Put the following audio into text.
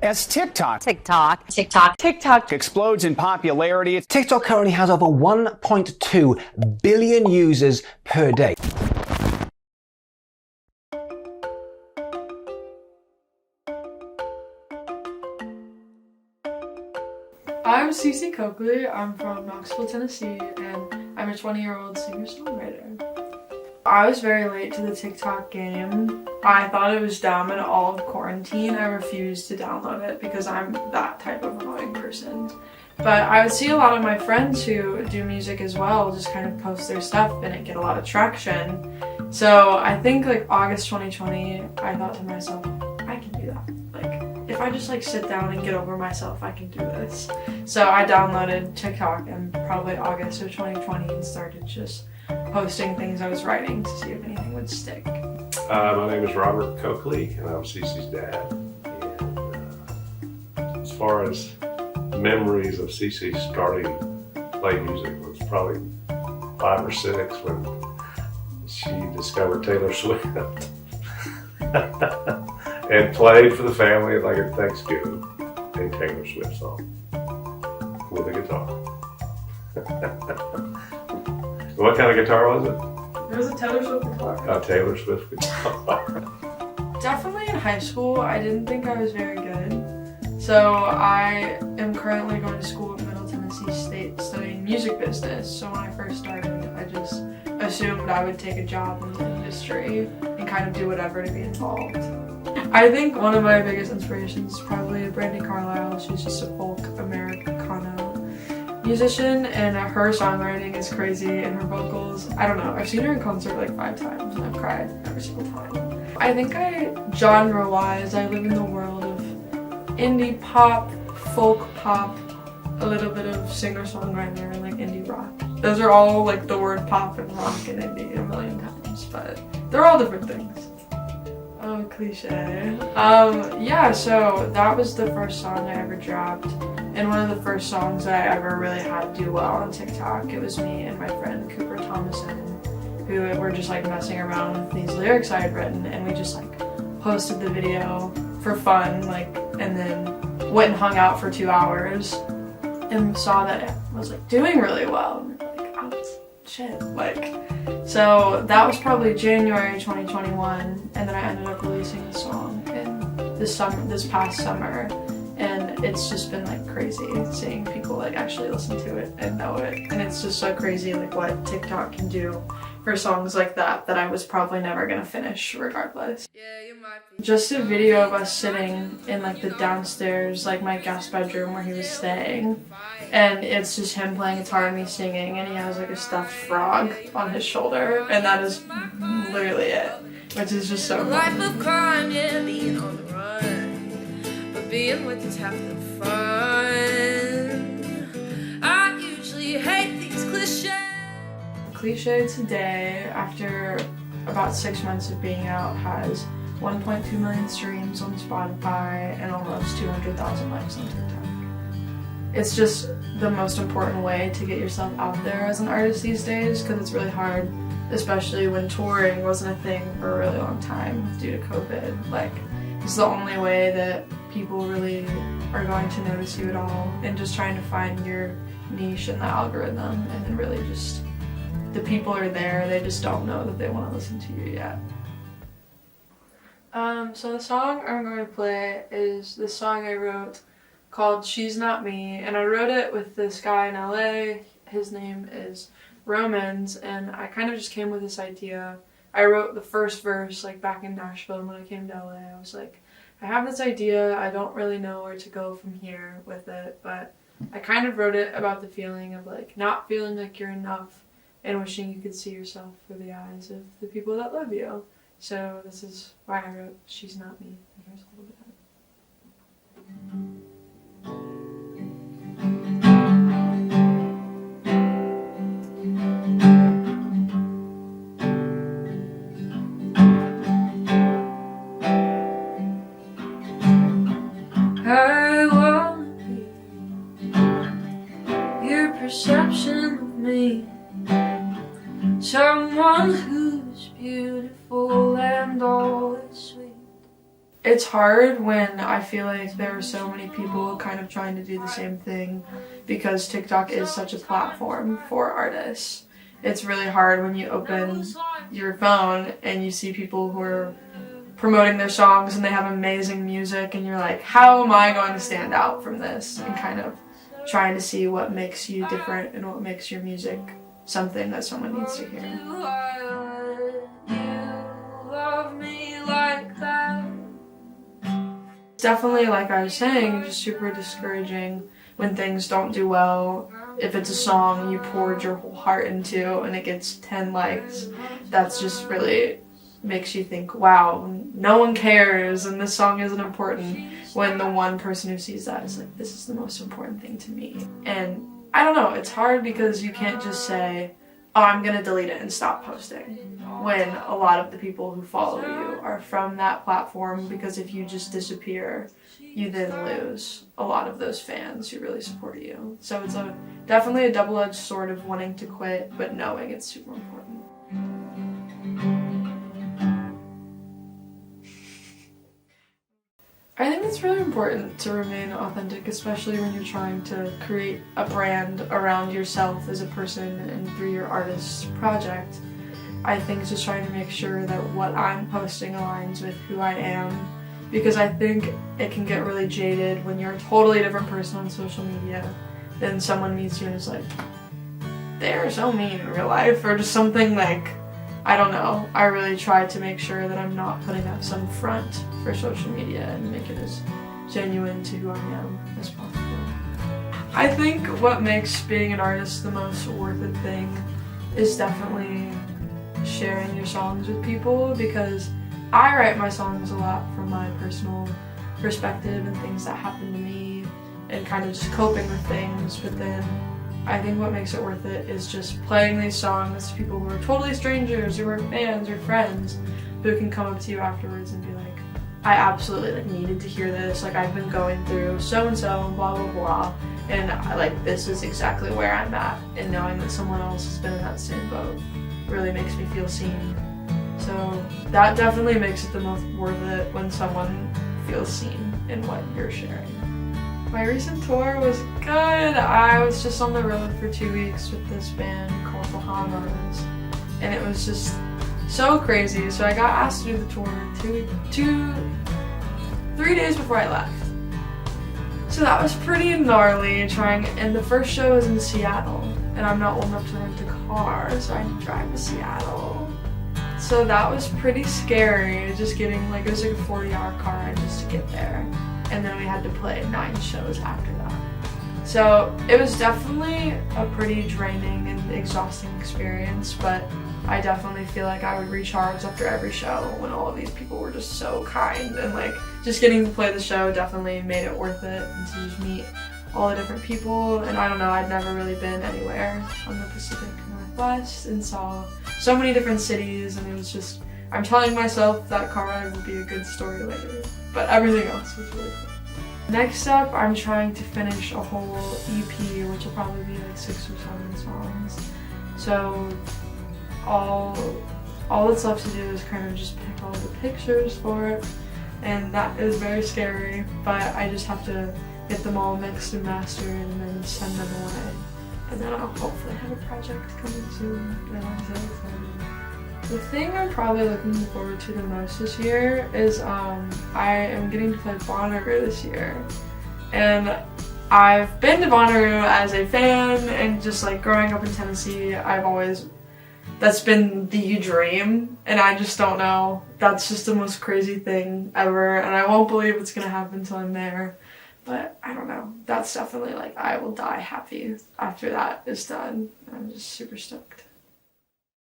As TikTok explodes in popularity, TikTok currently has over 1.2 billion users per day. I'm Cece Coakley. I'm from Knoxville, Tennessee, and I'm a 20-year-old singer-songwriter. I was very late to the TikTok game. I thought it was dumb, and all of quarantine I refused to download it because I'm that type of annoying person. But I would see a lot of my friends who do music as well just kind of post their stuff and it get a lot of traction. So I think like August 2020, I thought to myself, I can do that. Like, if I just like sit down and get over myself, I can do this. So I downloaded TikTok in probably August of 2020 and started just posting things I was writing to see if anything would stick. My name is Robert Coakley, and I'm Cece's dad. And as far as memories of Cece starting to play music, it was probably 5 or 6 when she discovered Taylor Swift and played for the family like at Thanksgiving a Taylor Swift song with a guitar. What kind of guitar was it? It was a Taylor Swift guitar. A Taylor Swift guitar. Definitely in high school, I didn't think I was very good. So I am currently going to school at Middle Tennessee State studying music business. So when I first started, I just assumed I would take a job in the industry and kind of do whatever to be involved. I think one of my biggest inspirations is probably Brandi Carlile. She's just a folk Americana musician, and her songwriting is crazy, and her vocals, I don't know, I've seen her in concert like 5 times and I've cried every single time. I think genre-wise, I live in the world of indie pop, folk pop, a little bit of singer-songwriter, and like indie rock. Those are all like the word pop and rock and indie a million times, but they're all different things. Oh, cliche. Yeah, so that was the first song I ever dropped, and one of the first songs that I ever really had do well on TikTok. It was me and my friend Cooper Thomason, who were just like messing around with these lyrics I had written, and we just like posted the video for fun, like, and then went and hung out for 2 hours and saw that it was like doing really well. And like, oh shit, like. So that was probably January 2021, and then I ended up releasing the song in this past summer, and it's just been like crazy seeing people like actually listen to it and know it, and it's just so crazy like what TikTok can do for songs like that I was probably never gonna finish regardless. Just a video of us sitting in like the downstairs, like my guest bedroom where he was staying, and it's just him playing guitar and me singing, and he has like a stuffed frog on his shoulder, and that is literally it, which is just so life of crime, yeah, being on the run, but being with is half the fun. I usually hate these cliches. Cliche today, after about 6 months of being out, has 1.2 million streams on Spotify and almost 200,000 likes on TikTok. It's just the most important way to get yourself out there as an artist these days, because it's really hard, especially when touring wasn't a thing for a really long time due to COVID. Like, it's the only way that people really are going to notice you at all, and just trying to find your niche in the algorithm, and then really just, the people are there, they just don't know that they want to listen to you yet. So the song I'm going to play is this song I wrote called She's Not Me, and I wrote it with this guy in LA. His name is Romans, and I kind of just came with this idea. I wrote the first verse like back in Nashville, and when I came to LA, I was like, I have this idea, I don't really know where to go from here with it, but I kind of wrote it about the feeling of like not feeling like you're enough and wishing you could see yourself through the eyes of the people that love you. So this is why I wrote She's Not Me. Here's a little bit of it. I wanna be your perception of me, someone who's beautiful and always sweet. It's hard when I feel like there are so many people kind of trying to do the same thing because TikTok is such a platform for artists. It's really hard when you open your phone and you see people who are promoting their songs and they have amazing music and you're like, how am I going to stand out from this? And kind of trying to see what makes you different and what makes your music something that someone needs to hear. Definitely, like I was saying, just super discouraging when things don't do well. If it's a song you poured your whole heart into and it gets 10 likes, that's just really makes you think, wow, no one cares and this song isn't important, when the one person who sees that is like, this is the most important thing to me. And I don't know, it's hard because you can't just say, oh, I'm gonna delete it and stop posting, when a lot of the people who follow you are from that platform, because if you just disappear, you then lose a lot of those fans who really support you. So it's definitely a double-edged sword of wanting to quit, but knowing it's super important. I think it's really important to remain authentic, especially when you're trying to create a brand around yourself as a person and through your artist's project. I think just trying to make sure that what I'm posting aligns with who I am, because I think it can get really jaded when you're a totally different person on social media, then someone meets you and is like, they're so mean in real life, or just something like, I don't know. I really try to make sure that I'm not putting up some front for social media and make it as genuine to who I am as possible. I think what makes being an artist the most worth it thing is definitely sharing your songs with people, because I write my songs a lot from my personal perspective and things that happen to me and kind of just coping with things, but then I think what makes it worth it is just playing these songs to people who are totally strangers, who are fans or friends, who can come up to you afterwards and be like, I absolutely needed to hear this, I've been going through so-and-so and blah blah blah, and this is exactly where I'm at, and knowing that someone else has been in that same boat really makes me feel seen. So that definitely makes it the most worth it, when someone feels seen in what you're sharing. My recent tour was good. I was just on the road for 2 weeks with this band called Bahamas, and it was just so crazy. So I got asked to do the tour 3 days before I left. So that was pretty gnarly, and the first show was in Seattle, and I'm not old enough to rent a car, so I had to drive to Seattle. So that was pretty scary, just getting, it was a 40-hour car ride just to get there. And then we had to play 9 shows after that. So it was definitely a pretty draining and exhausting experience, but I definitely feel like I would recharge after every show when all of these people were just so kind, and just getting to play the show definitely made it worth it, and to just meet all the different people. And I don't know, I'd never really been anywhere on the Pacific Northwest and saw so many different cities, and it was just, I'm telling myself that car ride will be a good story later, but everything else was really cool. Next up, I'm trying to finish a whole EP, which will probably be 6 or 7 songs. So all that's left to do is kind of just pick all the pictures for it, and that is very scary, but I just have to get them all mixed and mastered and then send them away. And then I'll hopefully have a project coming soon, and I'm so excited. The thing I'm probably looking forward to the most this year is I am getting to play Bonnaroo this year. And I've been to Bonnaroo as a fan, and just growing up in Tennessee, that's been the dream, and I just don't know. That's just the most crazy thing ever, and I won't believe it's gonna happen until I'm there. But I don't know. That's definitely I will die happy after that is done. I'm just super stoked.